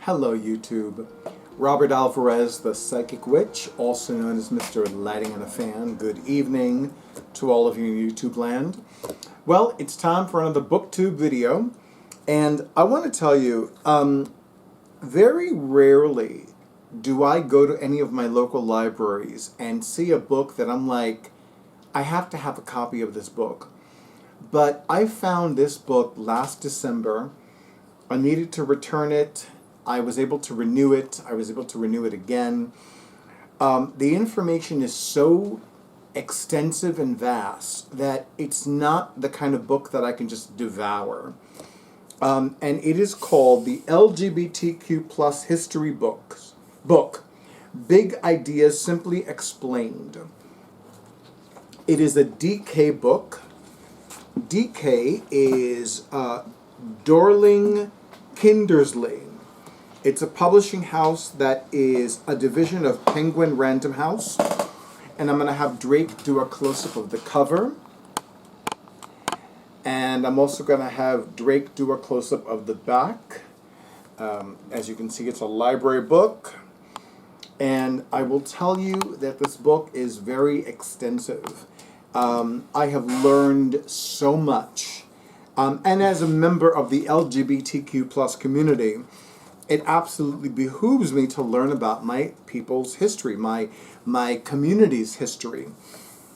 Hello YouTube. Robert Alvarez, the Psychic Witch, also known as Mr. Lighting and a Fan. Good evening to all of you in YouTube land. Well, it's time for another BookTube video, and I want to tell you, very rarely do I go to any of my local libraries and see a book that I'm like, I have to have a copy of this book. But I found this book last December. I needed to return it. I was able to renew it. I was able to renew it again. The information is so extensive and vast that it's not the kind of book that I can just devour. And it is called the LGBTQ History Book. Big Ideas Simply Explained. It is a DK book. DK is Dorling Kindersley. It's a publishing house that is a division of Penguin Random House. And I'm going to have Drake do a close-up of the cover. And I'm also going to have Drake do a close-up of the back. As you can see, it's a library book. And I will tell you that this book is very extensive. I have learned so much. And as a member of the LGBTQ+ community, it absolutely behooves me to learn about my people's history, my community's history.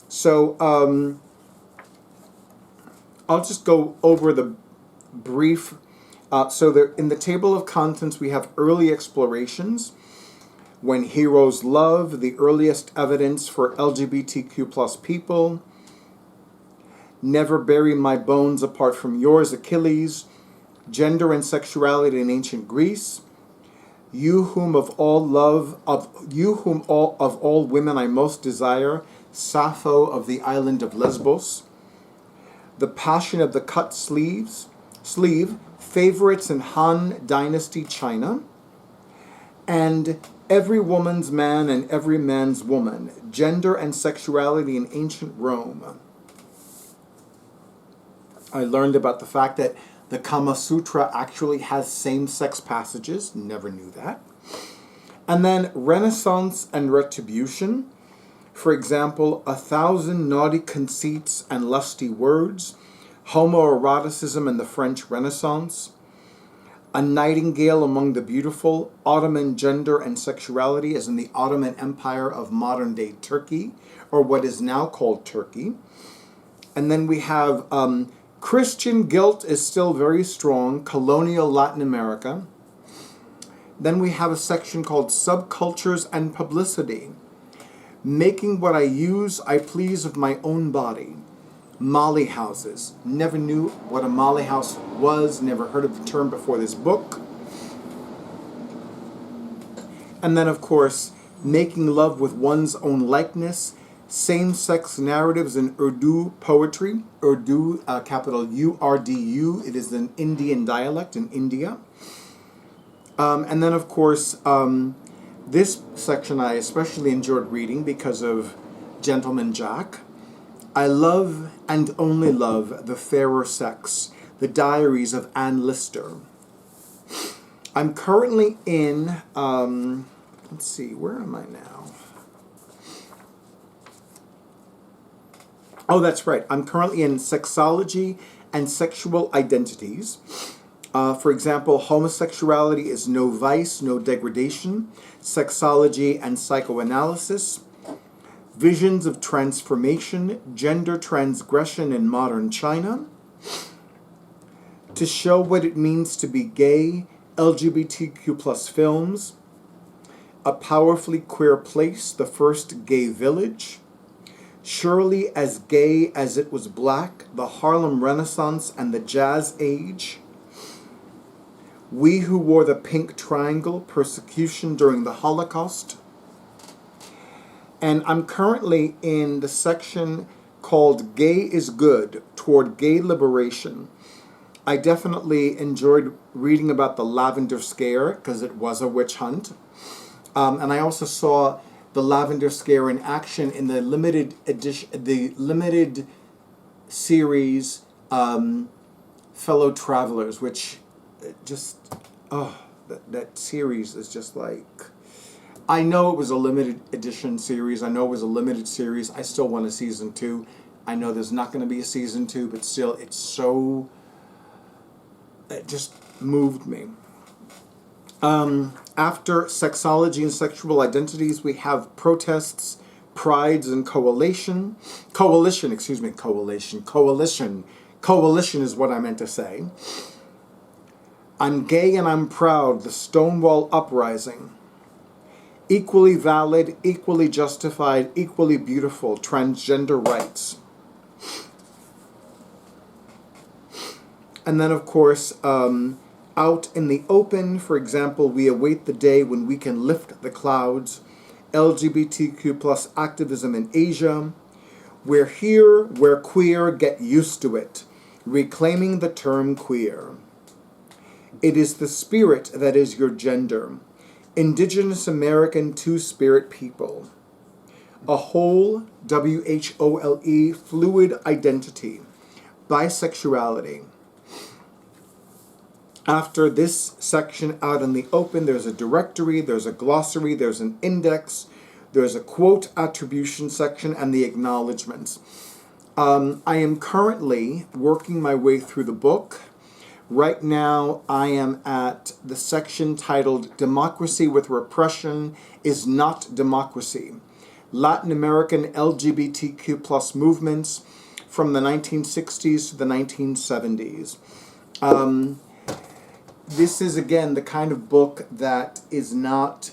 So I'll just go over the brief. In the table of contents, we have early explorations, when heroes love, the earliest evidence for LGBTQ+ people, never bury my bones apart from yours, Achilles, gender and sexuality in ancient Greece, you whom of all women I most desire, Sappho of the island of Lesbos, the passion of the cut sleeve, favorites in Han Dynasty China, and every woman's man and every man's woman, gender and sexuality in ancient Rome. I learned about the fact that the Kama Sutra actually has same-sex passages. Never knew that. And then Renaissance and Retribution. For example, 1,000 naughty conceits and lusty words. Homoeroticism in the French Renaissance. A nightingale among the beautiful. Ottoman gender and sexuality as in the Ottoman Empire of modern-day Turkey, or what is now called Turkey. And then we have Christian guilt is still very strong, colonial Latin America. Then we have a section called Subcultures and Publicity. Making what I use, I please of my own body. Molly houses. Never knew what a molly house was, never heard of the term before this book. And then, of course, Making love with one's own likeness. Same-sex narratives in Urdu poetry. Urdu, capital U-R-D-U. It is an Indian dialect in India. And then, of course, this section I especially enjoyed reading because of Gentleman Jack. I love and only love the fairer sex. The Diaries of Anne Lister. I'm currently in, let's see, where am I now? Oh, that's right. I'm currently in Sexology and Sexual Identities. For example, homosexuality is no vice, no degradation. Sexology and Psychoanalysis. Visions of Transformation, Gender Transgression in Modern China. To show what it means to be gay, LGBTQ+ films. A powerfully queer place, the first gay village. Surely as gay as it was black, the Harlem Renaissance and the Jazz Age. We who wore the pink triangle, persecution during the Holocaust. And I'm currently in the section called Gay is Good, Toward Gay Liberation. I definitely enjoyed reading about the Lavender Scare because it was a witch hunt. And I also saw the Lavender Scare in action in the limited edition, the limited series Fellow Travelers, which just, oh, that series is just like, I know it was a limited edition series. I know it was a limited series. I still want a season 2. I know there's not going to be a season 2, but still, it just moved me. After sexology and sexual identities, we have protests, prides, and coalition. Coalition is what I meant to say. I'm gay and I'm proud, the Stonewall Uprising. Equally valid, equally justified, equally beautiful, transgender rights. And then, of course, out in the open, for example, we await the day when we can lift the clouds. LGBTQ plus activism in Asia. We're here, we're queer, get used to it. Reclaiming the term queer. It is the spirit that is your gender. Indigenous American Two-Spirit people. A whole, W-H-O-L-E, fluid identity. Bisexuality. After this section out in the open, there's a directory, there's a glossary, there's an index, there's a quote attribution section, and the acknowledgments. I am currently working my way through the book. Right now, I am at the section titled Democracy with Repression is Not Democracy. Latin American LGBTQ plus movements from the 1960s to the 1970s. This is, again, the kind of book that is not...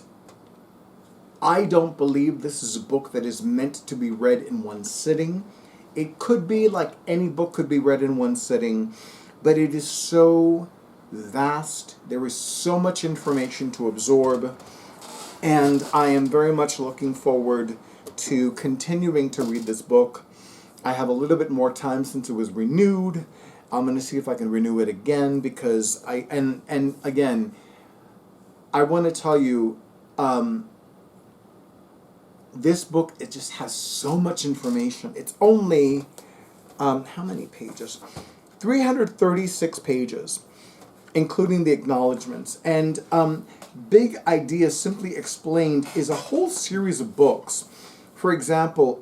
I don't believe this is a book that is meant to be read in one sitting. It could be, like any book could be read in one sitting, but it is so vast. There is so much information to absorb, and I am very much looking forward to continuing to read this book. I have a little bit more time since it was renewed. I'm going to see if I can renew it again, because and again, I want to tell you, this book, it just has so much information. It's only, how many pages? 336 pages, including the acknowledgments. And Big Ideas Simply Explained is a whole series of books. For example,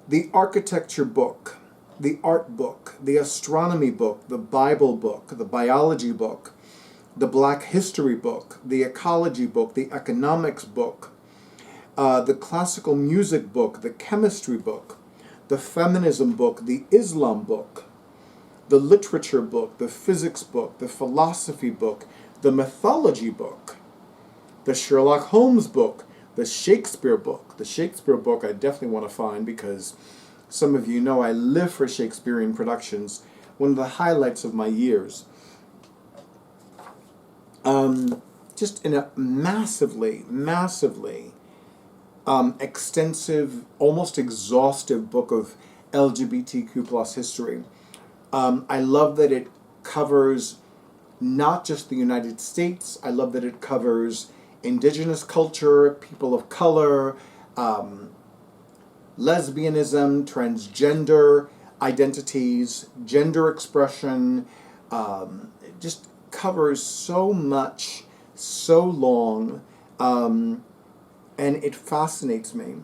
the architecture book, the art book, the astronomy book, the Bible book, the biology book, the Black history book, the ecology book, the economics book, the classical music book, the chemistry book, the feminism book, the Islam book, the literature book, the physics book, the philosophy book, the mythology book, the Sherlock Holmes book, the Shakespeare book. The Shakespeare book I definitely want to find, because some of you know I live for Shakespearean productions, one of the highlights of my years. Just in a massively extensive, almost exhaustive book of LGBTQ plus history. I love that it covers not just the United States. I love that it covers indigenous culture, people of color, lesbianism, transgender identities, gender expression. It just covers so much, so long, and it fascinates me.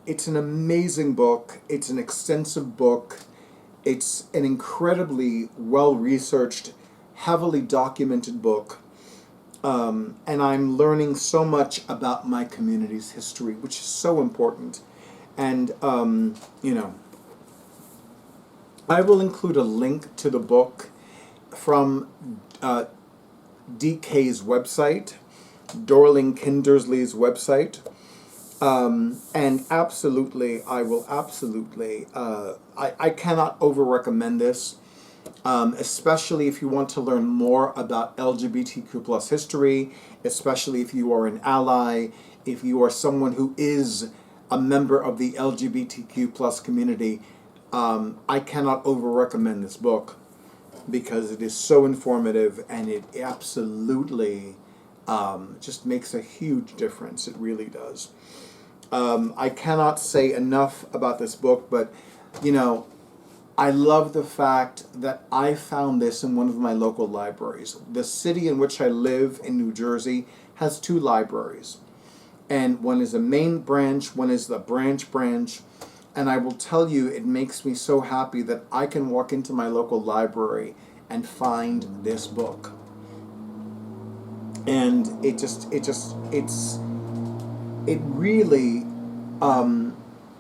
It's an amazing book. It's an extensive book. It's an incredibly well-researched, heavily documented book. And I'm learning so much about my community's history, which is so important. And, I will include a link to the book from DK's website, Dorling Kindersley's website. And absolutely, I cannot over-recommend this. Especially if you want to learn more about LGBTQ plus history, especially if you are an ally, if you are someone who is a member of the LGBTQ plus community. I cannot over-recommend this book because it is so informative, and it absolutely just makes a huge difference. It really does. I cannot say enough about this book, but, I love the fact that I found this in one of my local libraries. The city in which I live in New Jersey has 2 libraries. And one is a main branch, one is the branch. And I will tell you, it makes me so happy that I can walk into my local library and find this book. And it really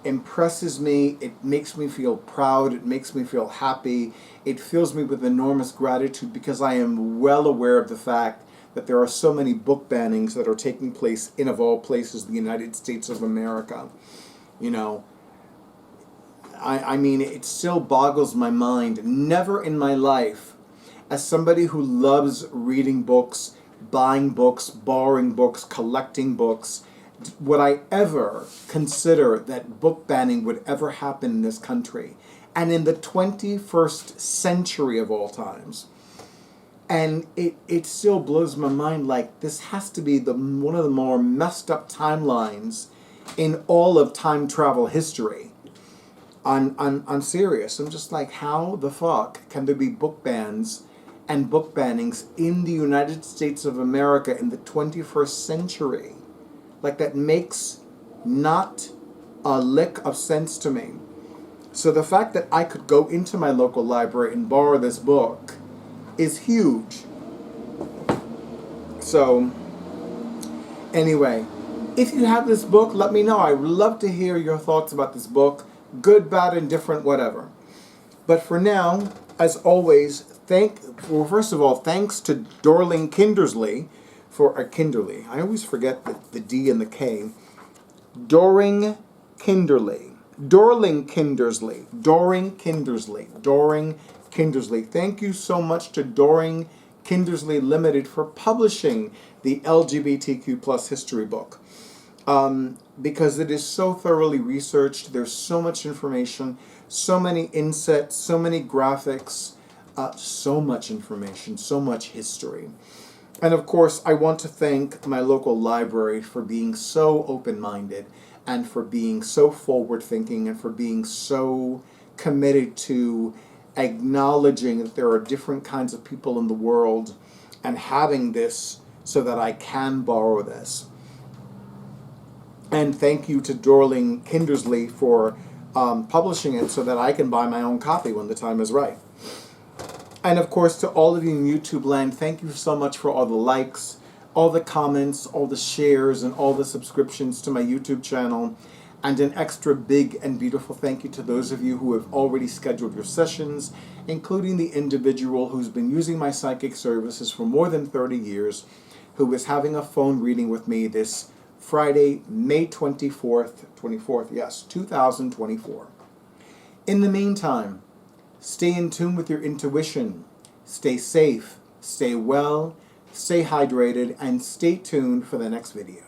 impresses me. It makes me feel proud. It makes me feel happy. It fills me with enormous gratitude because I am well aware of the fact that there are so many book bannings that are taking place in, of all places, the United States of America. You know, I mean, it still boggles my mind. Never in my life, as somebody who loves reading books, buying books, borrowing books, collecting books, would I ever consider that book banning would ever happen in this country, and in the 21st century of all times. And it still blows my mind, like, this has to be one of the more messed up timelines in all of time travel history. I'm serious. I'm just like, how the fuck can there be book bans and book bannings in the United States of America in the 21st century? Like, that makes not a lick of sense to me. So the fact that I could go into my local library and borrow this book is huge. So, anyway, if you have this book, let me know. I would love to hear your thoughts about this book. Good, bad, indifferent, whatever. But for now, as always, first of all, thanks to Dorling Kindersley for Kinderley. I always forget the D and the K. Dorling Kindersley. Thank you so much to Dorling Kindersley Limited for publishing the LGBTQ History Book. Because it is so thoroughly researched. There's so much information, so many insets, so many graphics, so much information, so much history. And of course, I want to thank my local library for being so open-minded and for being so forward-thinking and for being so committed to acknowledging that there are different kinds of people in the world and having this so that I can borrow this. And thank you to Dorling Kindersley for publishing it so that I can buy my own copy when the time is right. And of course, to all of you in YouTube land, thank you so much for all the likes, all the comments, all the shares, and all the subscriptions to my YouTube channel. And an extra big and beautiful thank you to those of you who have already scheduled your sessions, including the individual who's been using my psychic services for more than 30 years, who is having a phone reading with me this Friday, May 24th, 2024. In the meantime, stay in tune with your intuition, stay safe, stay well, stay hydrated, and stay tuned for the next video.